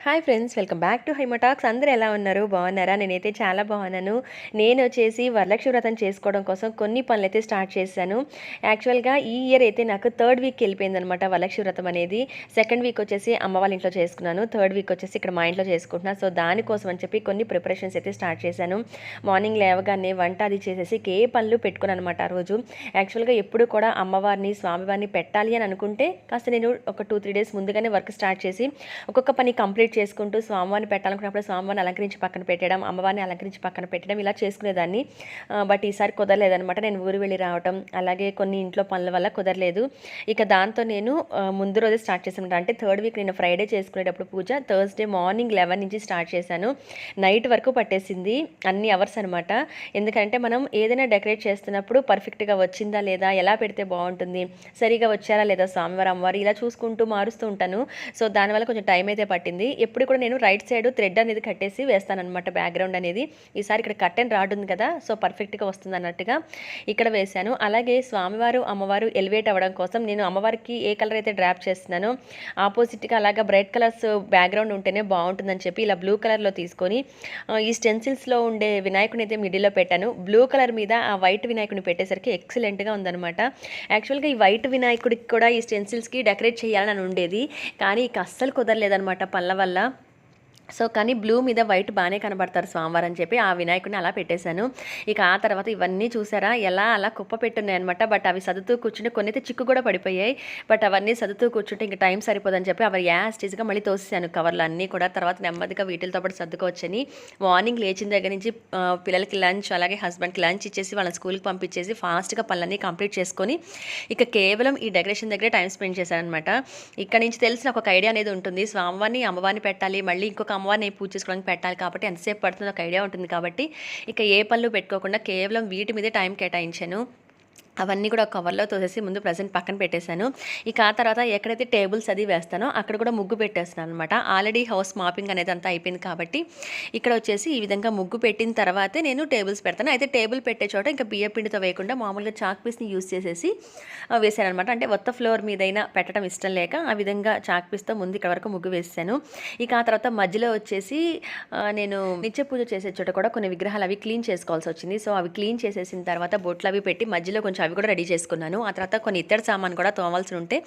Hi friends, welcome back to Haima talks. అందరూ ఎలా ఉన్నారు? బాగున్నారా? నేనైతే చాలా బాగున్నాను. నేను వచ్చేసి వరలక్ష్మి వ్రతం చేసుకోవడం కోసం కొన్ని పనులైతే స్టార్ట్ చేశాను. యాక్చువల్గా ఈ ఇయర్ అయితే నాకు థర్డ్ వీక్ వెళ్ళిపోయిందనమాట వరలక్ష్మి వ్రతం అనేది. సెకండ్ వీక్ వచ్చేసి అమ్మ వాళ్ళ ఇంట్లో చేసుకున్నాను, థర్డ్ వీక్ వచ్చేసి ఇక్కడ మా ఇంట్లో చేసుకుంటున్నాను. సో దానికోసం అని చెప్పి కొన్ని ప్రిపరేషన్స్ అయితే స్టార్ట్ చేశాను. మార్నింగ్ లేవగానే వంట అది చేసేసి ఏ పనులు పెట్టుకున్నాను అనమాట ఆ రోజు. యాక్చువల్గా ఎప్పుడు కూడా అమ్మవారిని స్వామివారిని పెట్టాలి అని అనుకుంటే కాస్త నేను ఒక 2-3 డేస్ ముందుగానే వర్క్ స్టార్ట్ చేసి ఒక్కొక్క పని కంప్లీట్ చేసుకుంటూ స్వామివారిని పెట్టాలనుకున్నప్పుడు స్వామివారిని అలంకరించి పక్కన పెట్టడం, అమ్మవారిని అలంకరించి పక్కన పెట్టడం ఇలా చేసుకునేదాన్ని. బట్ ఈసారి కుదరలేదనమాట. నేను ఊరు వెళ్ళి రావటం, అలాగే కొన్ని ఇంట్లో పనుల వల్ల కుదరలేదు. ఇక దాంతో నేను ముందు రోజే స్టార్ట్ చేసాను. అంటే థర్డ్ వీక్ నేను ఫ్రైడే చేసుకునేటప్పుడు పూజ థర్స్డే మార్నింగ్ 11 నుంచి స్టార్ట్ చేశాను. నైట్ వరకు పట్టేసింది, అన్ని అవర్స్ అనమాట. ఎందుకంటే మనం ఏదైనా డెకరేట్ చేస్తున్నప్పుడు పర్ఫెక్ట్గా వచ్చిందా లేదా, ఎలా పెడితే బాగుంటుంది, సరిగా వచ్చారా లేదా స్వామివారు అమ్మవారు ఇలా చూసుకుంటూ మారుస్తూ ఉంటాను. సో దానివల్ల కొంచెం టైం అయితే పట్టింది. ఎప్పుడు కూడా నేను రైట్ సైడ్ థ్రెడ్ అనేది కట్టేసి వేస్తానన్నమాట, బ్యాక్గ్రౌండ్ అనేది. ఈసారి ఇక్కడ కట్టెన్ రాడ్ ఉంది కదా, సో పర్ఫెక్ట్గా వస్తుంది అన్నట్టుగా ఇక్కడ వేశాను. అలాగే స్వామివారు అమ్మవారు ఎలివేట్ అవ్వడం కోసం నేను అమ్మవారికి ఏ కలర్ అయితే డ్రాప్ చేస్తున్నానో ఆపోజిట్గా అలాగా బ్రైట్ కలర్స్ బ్యాక్గ్రౌండ్ ఉంటేనే బాగుంటుందని చెప్పి ఇలా బ్లూ కలర్లో తీసుకొని ఈ స్టెన్సిల్స్లో ఉండే వినాయకుని అయితే మిడిల్లో పెట్టాను. బ్లూ కలర్ మీద ఆ వైట్ వినాయకుని పెట్టేసరికి ఎక్సలెంట్గా ఉందన్నమాట. యాక్చువల్గా ఈ వైట్ వినాయకుడికి కూడా ఈ స్టెన్సిల్స్కి డెకరేట్ చేయాలని ఉండేది, కానీ ఇక అస్సలు కుదరలేదనమాట పనుల వల్ల. సో కానీ బ్లూ మీద వైట్ బాగానే కనబడతారు స్వామివారు అని చెప్పి ఆ వినాయకుడిని అలా పెట్టేశాను. ఇక ఆ తర్వాత ఇవన్నీ చూసారా ఎలా అలా కుప్ప పెట్టున్నాయి అనమాట. బట్ అవి సదుతూ కూర్చుంటే కొన్ని అయితే చిక్కు కూడా పడిపోయాయి. బట్ అవన్నీ సదుతూ కూర్చుంటే ఇంక టైం సరిపోదని చెప్పి అవి యాస్టీజ్గా మళ్ళీ తోసేసాను కవర్లు అన్నీ కూడా. తర్వాత నెమ్మదిగా వీటితో పాటు సర్దుకోవచ్చని మార్నింగ్ లేచిన దగ్గర నుంచి పిల్లలకి లంచ్ అలాగే హస్బెండ్కి లంచ్ ఇచ్చేసి వాళ్ళని స్కూల్కి పంపించేసి ఫాస్ట్గా పనులన్నీ కంప్లీట్ చేసుకొని ఇక కేవలం ఈ డెకరేషన్ దగ్గరే టైం స్పెండ్ చేశాను అనమాట. ఇక్కడ నుంచి తెలిసిన ఒక ఐడియా అనేది ఉంటుంది, స్వామివారిని అమ్మవారిని పెట్టాలి, మళ్ళీ ఇంకొక అమ్మవారిని పూజ చేసుకోవడానికి పెట్టాలి కాబట్టి ఎంతసేపు పడుతుందో ఒక ఐడియా ఉంటుంది. కాబట్టి ఇక ఏ పనులు పెట్టుకోకుండా కేవలం వీటి మీదే టైం కేటాయించాను. అవన్నీ కూడా కవర్లో తోసేసి ముందు ప్రజెంట్ పక్కన పెట్టేశాను. ఇక ఆ తర్వాత ఎక్కడైతే టేబుల్స్ అది వేస్తానో అక్కడ కూడా ముగ్గు పెట్టేస్తున్నాను అనమాట. ఆల్రెడీ హౌస్ మాపింగ్ అనేది అంతా అయిపోయింది కాబట్టి ఇక్కడ వచ్చేసి ఈ విధంగా ముగ్గు పెట్టిన తర్వాతే నేను టేబుల్స్ పెడతాను. అయితే టేబుల్ పెట్టే చోట ఇంకా బియ్య పిండితో వేయకుండా మామూలుగా చాక్ పీస్ని యూస్ చేసేసి వేసాను అనమాట. అంటే కొత్త ఫ్లోర్ మీదైనా పెట్టడం ఇష్టం లేక ఆ విధంగా చాక్ పీస్తో ముందు ఇక్కడ వరకు ముగ్గు వేసాను. ఇక ఆ తర్వాత మధ్యలో వచ్చేసి నేను నిత్య పూజ చేసే చోట కూడా కొన్ని విగ్రహాలు అవి క్లీన్ చేసుకోవాల్సి వచ్చింది. సో అవి క్లీన్ చేసేసిన తర్వాత బొట్లు అవి పెట్టి మధ్యలో కొంచెం అవి కూడా రెడీ చేసుకున్నాను. ఆ తర్వాత కొన్ని ఇత్తడి సామాన్ కూడా తోమాల్సి ఉంటే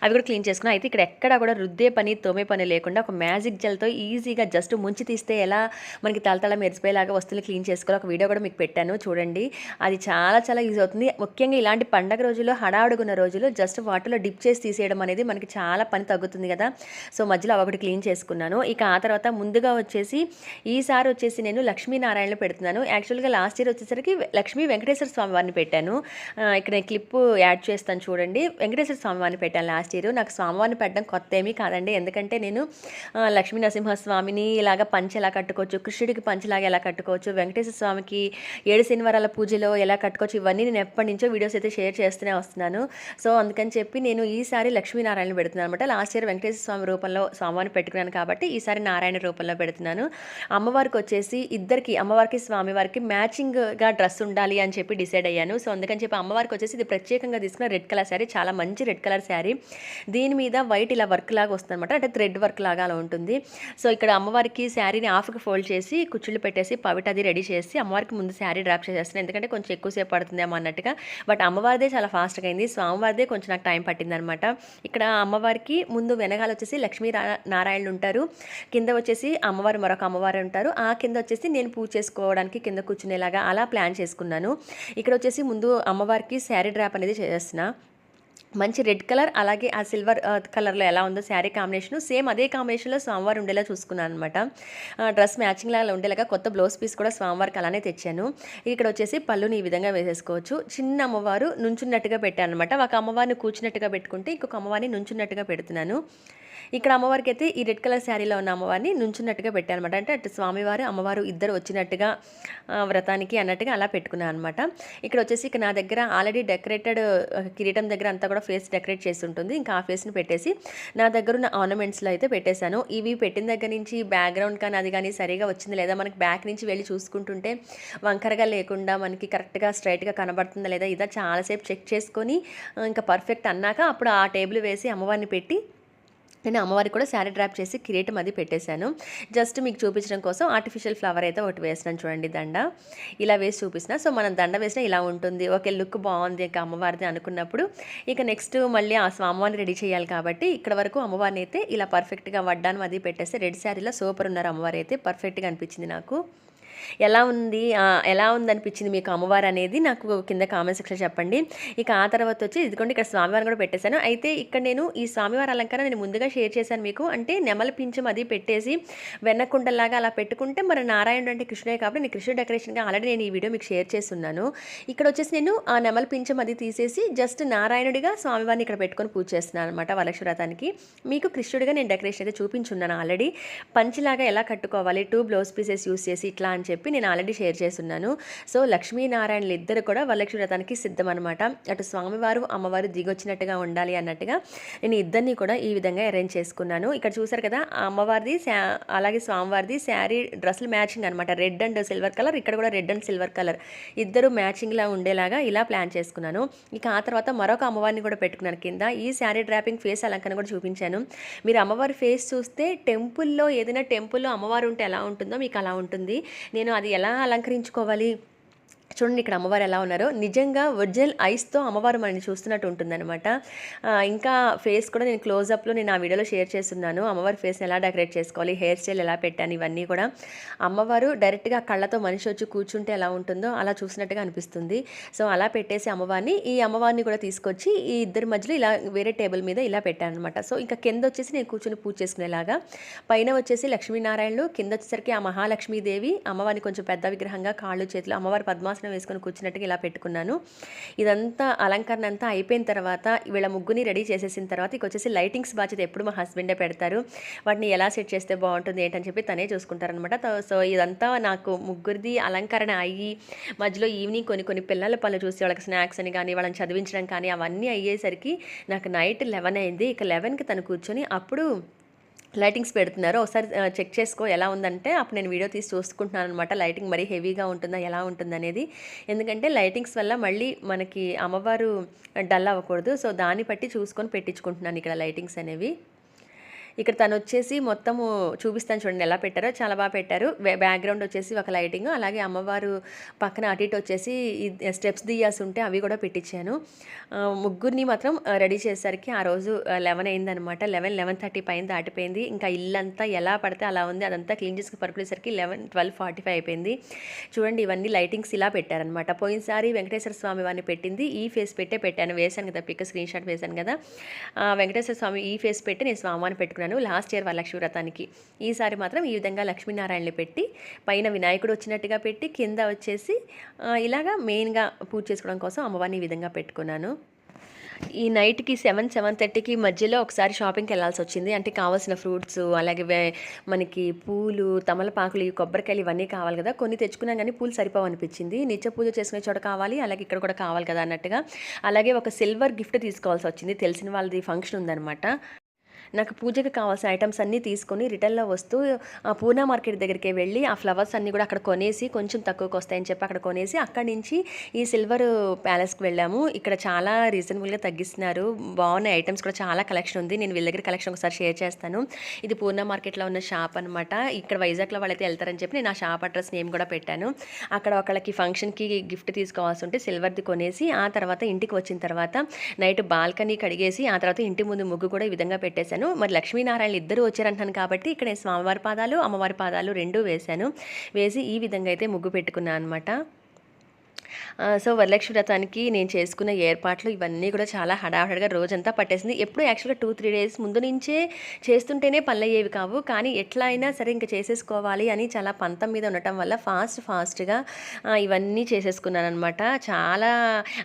అవి కూడా క్లీన్ చేసుకున్నాను. అయితే ఇక్కడ ఎక్కడ కూడా రుద్దే పని తోమే పని లేకుండా ఒక మ్యాజిక్ జెల్తో ఈజీగా జస్ట్ ముంచి తీస్తే ఎలా మనకి తలతల మెరిసిపోయేలాగా వస్తువులు క్లీన్ చేసుకోవాలి, ఒక వీడియో కూడా మీకు పెట్టాను చూడండి. అది చాలా చాలా యూజ్ అవుతుంది. ముఖ్యంగా ఇలాంటి పండగ రోజుల్లో హడావుడుగున్న రోజులు జస్ట్ వాటర్లో డిప్ చేసి తీసేయడం అనేది మనకి చాలా పని తగ్గుతుంది కదా. సో మధ్యలో ఒకటి క్లీన్ చేసుకున్నాను. ఇక ఆ తర్వాత ముందుగా వచ్చేసి ఈసారి వచ్చేసి నేను లక్ష్మీనారాయణలో పెడుతున్నాను. యాక్చువల్గా లాస్ట్ ఇయర్ వచ్చేసరికి లక్ష్మీ వెంకటేశ్వర స్వామి వారిని పెట్టాను. ఇక్కడ నేను క్లిప్ యాడ్ చేస్తాను చూడండి. వెంకటేశ్వర స్వామివారిని పెట్టాను లాస్ట్ ఇయర్. నాకు స్వామివారిని పెట్టడం కొత్త ఏమీ కాదండి, ఎందుకంటే నేను లక్ష్మీ నరసింహస్వామిని ఇలాగ పంచె ఎలా కట్టుకోవచ్చు, కృష్ణుడికి పంచెలాగా ఎలా కట్టుకోవచ్చు, వెంకటేశ్వర స్వామికి 7 శనివారాల పూజలో ఎలా కట్టుకోవచ్చు, ఇవన్నీ నేను ఎప్పటి నుంచో వీడియోస్ అయితే షేర్ చేస్తూనే వస్తున్నాను. సో అందుకని చెప్పి నేను ఈసారి లక్ష్మీనారాయణ పెడుతున్నాను అనమాట. లాస్ట్ ఇయర్ వెంకటేశ్వర స్వామి రూపంలో స్వామివారిని పెట్టుకున్నాను కాబట్టి ఈసారి నారాయణ రూపంలో పెడుతున్నాను. అమ్మవారికి వచ్చేసి ఇద్దరికి, అమ్మవారికి స్వామివారికి మ్యాచింగ్గా డ్రెస్ ఉండాలి అని చెప్పి డిసైడ్ అయ్యాను. సో అందుకని చెప్పి అమ్మవారికి వచ్చేసి ఇది ప్రత్యేకంగా తీసుకున్న రెడ్ కలర్ శారీ, చాలా మంచి రెడ్ కలర్ శారీ. దీని మీద వైట్ ఇలా వర్క్ లాగా వస్తుంది అనమాట, అంటే థ్రెడ్ వర్క్ లాగా అలా ఉంటుంది. సో ఇక్కడ అమ్మవారికి శారీని హాఫ్కి ఫోల్డ్ చేసి కుచ్చుళ్ళు పెట్టేసి పవిట అది రెడీ చేసి అమ్మవారికి ముందు శారీ డ్రాప్ చేసేస్తున్నాను, ఎందుకంటే కొంచెం ఎక్కువసేపు పడుతుందేమో అన్నట్టుగా. బట్ అమ్మవారిదే చాలా ఫాస్ట్గా అయింది, స్వామివారిదే కొంచెం నాకు టైం పట్టిందనమాట. ఇక్కడ అమ్మవారికి ముందు వెనకాల వచ్చేసి లక్ష్మీ నారాయణులు ఉంటారు, కింద వచ్చేసి అమ్మవారు మరొక అమ్మవారు ఉంటారు, ఆ కింద వచ్చేసి నేను పూజ చేసుకోవడానికి కింద కూర్చునేలాగా అలా ప్లాన్ చేసుకున్నాను. ఇక్కడ వచ్చేసి ముందు అమ్మవారికి శారీ డ్రాప్ అనేది చేస్తున్నా. మంచి రెడ్ కలర్ అలాగే ఆ సిల్వర్ కలర్లో ఎలా ఉందో శారీ కాంబినేషన్ సేమ్ అదే కాంబినేషన్లో స్వామివారు ఉండేలా చూసుకున్నాను అనమాట. డ్రెస్ మ్యాచింగ్ లాగా ఉండేలాగా కొత్త బ్లౌజ్ పీస్ కూడా స్వామివారికి అలానే తెచ్చాను. ఇక్కడ వచ్చేసి పళ్ళుని ఈ విధంగా వేసేసుకోవచ్చు. చిన్న అమ్మవారు నుంచున్నట్టుగా పెట్టాను అనమాట. ఒక అమ్మవారిని కూర్చున్నట్టుగా పెట్టుకుంటే ఇంకొక అమ్మవారిని నుంచున్నట్టుగా పెడుతున్నాను. ఇక్కడ అమ్మవారికి అయితే ఈ రెడ్ కలర్ శారీలో ఉన్న అమ్మవారిని నుంచున్నట్టుగా పెట్టాను అనమాట. అంటే అటు స్వామివారు అమ్మవారు ఇద్దరు వచ్చినట్టుగా వ్రతానికి అన్నట్టుగా అలా పెట్టుకున్నాను అనమాట. ఇక్కడ వచ్చేసి ఇక నా దగ్గర ఆల్రెడీ డెకరేటెడ్ కిరీటం దగ్గర అంతా కూడా ఫేస్ డెకరేట్ చేసి ఉంటుంది. ఇంకా ఆ ఫేస్ని పెట్టేసి నా దగ్గర ఉన్న ఆర్నమెంట్స్లో అయితే పెట్టేశాను. ఇవి పెట్టిన దగ్గర నుంచి బ్యాక్గ్రౌండ్ కానీ అది కానీ సరిగా వచ్చింది లేదా, మనకి బ్యాక్ నుంచి వెళ్ళి చూసుకుంటుంటే వంకరగా లేకుండా మనకి కరెక్ట్గా స్ట్రైట్గా కనబడుతుందా లేదా, ఇదా చాలాసేపు చెక్ చేసుకొని ఇంకా పర్ఫెక్ట్ అన్నాక అప్పుడు ఆ టేబుల్ వేసి అమ్మవారిని పెట్టి నేను అమ్మవారికి కూడా శారీ డ్రాప్ చేసి కిరీటం అది పెట్టేశాను. జస్ట్ మీకు చూపించడం కోసం ఆర్టిఫిషియల్ ఫ్లవర్ అయితే ఒకటి వేసినాను చూడండి దండ. ఇలా వేసి చూపిస్తున్నా. సో మనం దండ వేసినా ఇలా ఉంటుంది. ఓకే లుక్ బాగుంది ఇంకా అమ్మవారిది అనుకున్నప్పుడు ఇక నెక్స్ట్ మళ్ళీ ఆ అమ్మవారిని రెడీ చేయాలి కాబట్టి ఇక్కడ వరకు అమ్మవారిని అయితే ఇలా పర్ఫెక్ట్గా వడ్డాను అది పెట్టేస్తే రెడ్ శారీలో సూపర్ ఉన్నారు అమ్మవారు అయితే పర్ఫెక్ట్గా అనిపించింది నాకు. ఎలా ఉందనిపించింది మీకు అమ్మవారు అనేది నాకు కింద కామెంట్ సెక్షన్ చెప్పండి. ఇక ఆ తర్వాత వచ్చి ఇదిగోండి ఇక్కడ స్వామివారిని కూడా పెట్టేశాను. అయితే ఇక్కడ నేను ఈ స్వామివారి అలంకరణ నేను ముందుగా షేర్ చేశాను మీకు. అంటే నెమలి పింఛం అది పెట్టేసి వెన్నకుండలాగా అలా పెట్టుకుంటే మరి నారాయణుడు అంటే కృష్ణుడే కాబట్టి నేను కృష్ణుడు డెకరేషన్గా ఆల్రెడీ నేను ఈ వీడియో మీకు షేర్ చేస్తున్నాను. ఇక్కడ వచ్చేసి నేను ఆ నెమలి పింఛం అది తీసేసి జస్ట్ నారాయణుడిగా స్వామివారిని ఇక్కడ పెట్టుకొని పూజ చేస్తున్నాను అనమాట వరలక్ష్మి వ్రతానికి. మీకు కృష్ణుడిగా నేను డెకరేషన్ అయితే చూపించున్నాను ఆల్రెడీ. పంచిలాగా ఎలా కట్టుకోవాలి 2 బ్లౌజ్ పీసెస్ యూస్ చేసి ఇట్లా అని చెప్పి నేను ఆల్రెడీ షేర్ చేస్తున్నాను. సో లక్ష్మీనారాయణలు ఇద్దరు కూడా వరలక్ష్మి వ్రతానికి సిద్ధం అనమాట. అటు స్వామివారు అమ్మవారు దిగొచ్చినట్టుగా ఉండాలి అన్నట్టుగా నేను ఇద్దరిని కూడా ఈ విధంగా అరేంజ్ చేసుకున్నాను. ఇక్కడ చూసారు కదా అమ్మవారిది అలాగే స్వామివారిది శారీ డ్రెస్సులు మ్యాచింగ్ అనమాట. రెడ్ అండ్ సిల్వర్ కలర్, ఇక్కడ కూడా రెడ్ అండ్ సిల్వర్ కలర్ ఇద్దరు మ్యాచింగ్లా ఉండేలాగా ఇలా ప్లాన్ చేసుకున్నాను. ఇక ఆ తర్వాత మరొక అమ్మవారిని కూడా పెట్టుకున్నాను కింద. ఈ శారీ డ్రాపింగ్ ఫేస్ అలంకరణ కూడా చూపించాను. మీరు అమ్మవారి ఫేస్ చూస్తే ఏదైనా టెంపుల్లో అమ్మవారు ఉంటే ఎలా ఉంటుందో మీకు అలా ఉంటుంది. నేను అది ఎలా అలంకరించుకోవాలి చూడండి ఇక్కడ అమ్మవారు ఎలా ఉన్నారో నిజంగా ఒరిజినల్ ఐస్తో అమ్మవారు మనల్ని చూస్తున్నట్టు ఉంటుందన్నమాట. ఇంకా ఫేస్ కూడా నేను క్లోజప్లో నేను ఆ వీడియోలో షేర్ చేస్తున్నాను. అమ్మవారి ఫేస్ని ఎలా డెకరేట్ చేసుకోవాలి, హెయిర్ స్టైల్ ఎలా పెట్టాను ఇవన్నీ కూడా. అమ్మవారు డైరెక్ట్గా కళ్ళతో మనిషి వచ్చి కూర్చుంటే ఎలా ఉంటుందో అలా చూసినట్టుగా అనిపిస్తుంది. సో అలా పెట్టేసి ఈ అమ్మవారిని కూడా తీసుకొచ్చి ఈ ఇద్దరి మధ్యలో ఇలా వేరే టేబుల్ మీద ఇలా పెట్టాను అనమాట. సో ఇంకా కింద వచ్చేసి నేను కూర్చొని పూజ చేసుకునేలాగా, పైన వచ్చేసి లక్ష్మీనారాయణలు, కింద వచ్చేసరికి ఆ మహాలక్ష్మీదేవి అమ్మవారిని కొంచెం పెద్ద విగ్రహంగా కాళ్ళు చేతులు అమ్మవారి పద్మాసనం వేసుకొని కూర్చున్నట్టుగా ఇలా పెట్టుకున్నాను. ఇదంతా అలంకరణ అంతా అయిపోయిన తర్వాత వీళ్ళ ముగ్గుని రెడీ చేసేసిన తర్వాత ఇక వచ్చేసి లైటింగ్స్ బాధ్యత ఎప్పుడు మా హస్బెండే పెడతారు. వాటిని ఎలా సెట్ చేస్తే బాగుంటుంది ఏంటని చెప్పి తనే చూసుకుంటారనమాట. సో ఇదంతా నాకు ముగ్గురిది అలంకరణ అయ్యి మధ్యలో ఈవినింగ్ కొన్ని పిల్లల పనులు చూసి వాళ్ళకి స్నాక్స్ అని కానీ వాళ్ళని చదివించడం కానీ అవన్నీ అయ్యేసరికి నాకు నైట్ 11 అయింది. ఇక 11కి తను కూర్చొని అప్పుడు లైటింగ్స్ పెడుతున్నారు. ఒకసారి చెక్ చేసుకో ఎలా ఉందంటే అప్పుడు నేను వీడియో తీసి చూసుకుంటున్నాను అనమాట. లైటింగ్ మరీ హెవీగా ఉంటుందా ఎలా ఉంటుందనేది. ఎందుకంటే లైటింగ్స్ వల్ల మళ్ళీ మనకి అమ్మవారు డల్ అవ్వకూడదు. సో దాన్ని బట్టి చూసుకొని పెట్టించుకుంటున్నాను ఇక్కడ లైటింగ్స్ అనేవి. ఇక్కడ తను వచ్చేసి మొత్తము చూపిస్తాను చూడండి ఎలా పెట్టారో, చాలా బాగా పెట్టారు. బ్యాక్గ్రౌండ్ వచ్చేసి ఒక లైటింగ్, అలాగే అమ్మవారు పక్కన అటు ఇటు వచ్చేసి స్టెప్స్ దియాస్ ఉంటే అవి కూడా పెట్టించాను. ముగ్గురిని మాత్రం రెడీ చేసేసరికి ఆ రోజు 11 అయిందనమాట. 11:30 పైన దాటిపోయింది. ఇంకా ఇల్లంతా ఎలా పడితే అలా ఉంది. అదంతా క్లీన్ చేసుకుని పరుకునేసరికి 12:45 అయిపోయింది. చూడండి ఇవన్నీ లైటింగ్స్ ఇలా పెట్టారనమాట. పోయినసారి వెంకటేశ్వర స్వామి వారిని పెట్టింది ఈ ఫేస్ వేశాను కదా, పిక్ స్క్రీన్ షాట్ వేశాను కదా. వెంకటేశ్వర స్వామి ఈ ఫేస్ పెట్టి నేను స్వామివారిని పెట్టుకున్నాను లాస్ట్ ఇయర్ వరలక్ష్మి వ్రతానికి. ఈసారి మాత్రం ఈ విధంగా లక్ష్మీనారాయణని పెట్టి పైన వినాయకుడు వచ్చినట్టుగా పెట్టి కింద వచ్చేసి ఇలాగా మెయిన్గా పూజ చేసుకోవడం కోసం అమ్మవారిని ఈ విధంగా పెట్టుకున్నాను. ఈ నైట్కి 7-7:30కి మధ్యలో ఒకసారి షాపింగ్కి వెళ్ళాల్సి వచ్చింది. అంటే కావాల్సిన ఫ్రూట్స్, అలాగే మనకి పూలు, తమలపాకులు, కొబ్బరికాయలు ఇవన్నీ కావాలి కదా. కొన్ని తెచ్చుకున్నాం కానీ పూలు సరిపోవు అనిపించింది. నిత్య పూజ చేసుకునే చోట కావాలి, అలాగే ఇక్కడ కూడా కావాలి కదా అన్నట్టుగా. అలాగే ఒక సిల్వర్ గిఫ్ట్ తీసుకోవాల్సి వచ్చింది. తెలిసిన వాళ్ళది ఫంక్షన్ ఉందన్నమాట. నాకు పూజకి కావాల్సిన ఐటమ్స్ అన్నీ తీసుకొని రిటర్న్లో వస్తూ పూనా మార్కెట్ దగ్గరికి వెళ్ళి ఆ ఫ్లవర్స్ అన్నీ కూడా అక్కడ కొనేసి కొంచెం తక్కువకి వస్తాయని చెప్పి అక్కడ కొనేసి అక్కడి నుంచి ఈ సిల్వర్ ప్యాలెస్కి వెళ్ళాము. ఇక్కడ చాలా రీజనబుల్గా తగ్గిస్తున్నారు. బాగున్నాయి ఐటమ్స్ కూడా, చాలా కలెక్షన్ ఉంది. నేను వీళ్ళ దగ్గర కలెక్షన్ ఒకసారి షేర్ చేస్తాను. ఇది పూనా మార్కెట్లో ఉన్న షాప్ అనమాట. ఇక్కడ వైజాగ్లో వాళ్ళైతే వెళ్తారని చెప్పి నేను ఆ షాప్ అడ్రస్ నేమ్ కూడా పెట్టాను. అక్కడ ఒకళ్ళకి ఫంక్షన్కి గిఫ్ట్ తీసుకోవాల్సి ఉంటే సిల్వర్ది కొనేసి ఆ తర్వాత ఇంటికి వచ్చిన తర్వాత నైట్ బాల్కనీ కడిగేసి ఆ తర్వాత ఇంటి ముందు ముగ్గు కూడా ఈ విధంగా పెట్టేశాను. మరి లక్ష్మీనారాయణలు ఇద్దరు వచ్చారంటాను కాబట్టి ఇక్కడ నేను స్వామివారి పాదాలు అమ్మవారి పాదాలు 2 వేసి ఈ విధంగా అయితే ముగ్గు పెట్టుకున్నాను అనమాట. సో వరలక్ష్మి వ్రతానికి నేను చేసుకున్న ఏర్పాట్లు ఇవన్నీ కూడా చాలా హడాహడిగా రోజంతా పట్టేసింది. ఎప్పుడు యాక్చువల్గా 2-3 డేస్ ముందు నుంచే చేస్తుంటేనే పనులు అయ్యేవి కావు. కానీ ఎట్లా అయినా సరే ఇంకా చేసేసుకోవాలి అని చాలా పంతం మీద ఉండటం వల్ల ఫాస్ట్గా ఇవన్నీ చేసేసుకున్నాను అనమాట. చాలా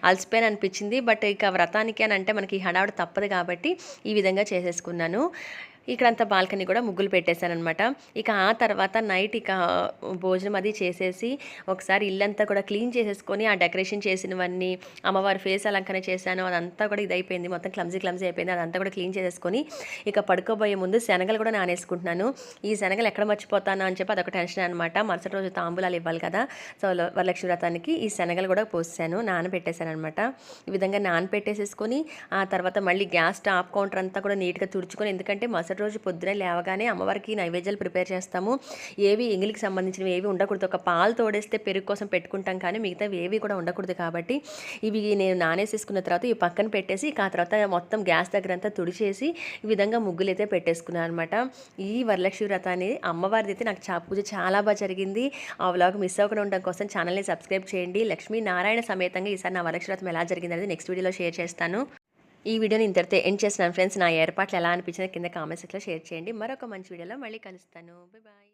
అలసిపోయిన అనిపించింది. బట్ ఇక వ్రతానికి అని అంటే మనకి హడావుడి తప్పదు కాబట్టి ఈ విధంగా చేసేసుకున్నాను. ఇక్కడంతా బాల్కనీ కూడా ముగ్గులు పెట్టేశానమాట. ఇక ఆ తర్వాత నైట్ ఇక భోజనం అది చేసేసి ఒకసారి ఇల్లంతా కూడా క్లీన్ చేసేసుకొని ఆ డెకరేషన్ చేసినవన్నీ అమ్మవారి ఫేస్ అలంకరణ చేశాను. అదంతా కూడా ఇదైపోయింది, మొత్తం క్లమ్జీ అయిపోయింది. అదంతా కూడా క్లీన్ చేసేసుకొని ఇక పడుకోబోయే ముందు శనగలు కూడా నానేసుకుంటున్నాను. ఈ శనగలు ఎక్కడ మర్చిపోతాను అని చెప్పి అదొక టెన్షన్ అనమాట. మరుసటి రోజు తాంబూలాలు ఇవ్వాలి కదా. సో వరలక్ష్మి వ్రతానికి ఈ శనగలు కూడా పోసాను, నానబెట్టేశాను అనమాట. ఈ విధంగా నానబెట్టేసేసుకొని ఆ తర్వాత మళ్ళీ గ్యాస్ టాప్ కౌంటర్ అంతా కూడా నీట్గా తుడుచుకొని, ఎందుకంటే మరుసటి మరుసటి రోజు పొద్దునే లేవగానే అమ్మవారికి నైవేద్యాలు ప్రిపేర్ చేస్తాము. ఏవి ఎంగిలికి సంబంధించినవి ఏవి ఉండకూడదు. ఒక పాలు తోడేస్తే పెరుగు కోసం పెట్టుకుంటాం కానీ మిగతావి ఏవి కూడా ఉండకూడదు. కాబట్టి ఇవి నేను నానేసేసుకున్న తర్వాత ఇవి పక్కన పెట్టేసి ఆ తర్వాత మొత్తం గ్యాస్ దగ్గర అంతా తుడిచేసి ఈ విధంగా ముగ్గులైతే పెట్టేసుకున్నాను అనమాట. ఈ వరలక్ష్మి వ్రతాన్ని అమ్మవారిది అయితే నాకు పూజ చాలా బాగా జరిగింది. ఆ వ్లాగ్ మిస్ అవ్వకుండా ఉండడం కోసం ఛానల్ని సబ్స్క్రైబ్ చేయండి. లక్ష్మీ నారాయణ సమేతంగా ఈసారి నా వరలక్ష్మి వ్రతం ఎలా జరిగింది అనేది నెక్స్ట్ వీడియోలో షేర్ చేస్తాను. ఈ వీడియోని ఇంతటితో ఎండ్ చేస్తున్నాను ఫ్రెండ్స్. నా ఏర్పాట్లు ఎలా అనిపించిందో కింద కామెంట్స్ సెక్షన్లో షేర్ చేయండి. మరొక మంచి వీడియోలో మళ్ళీ కలుస్తాను. Bye bye.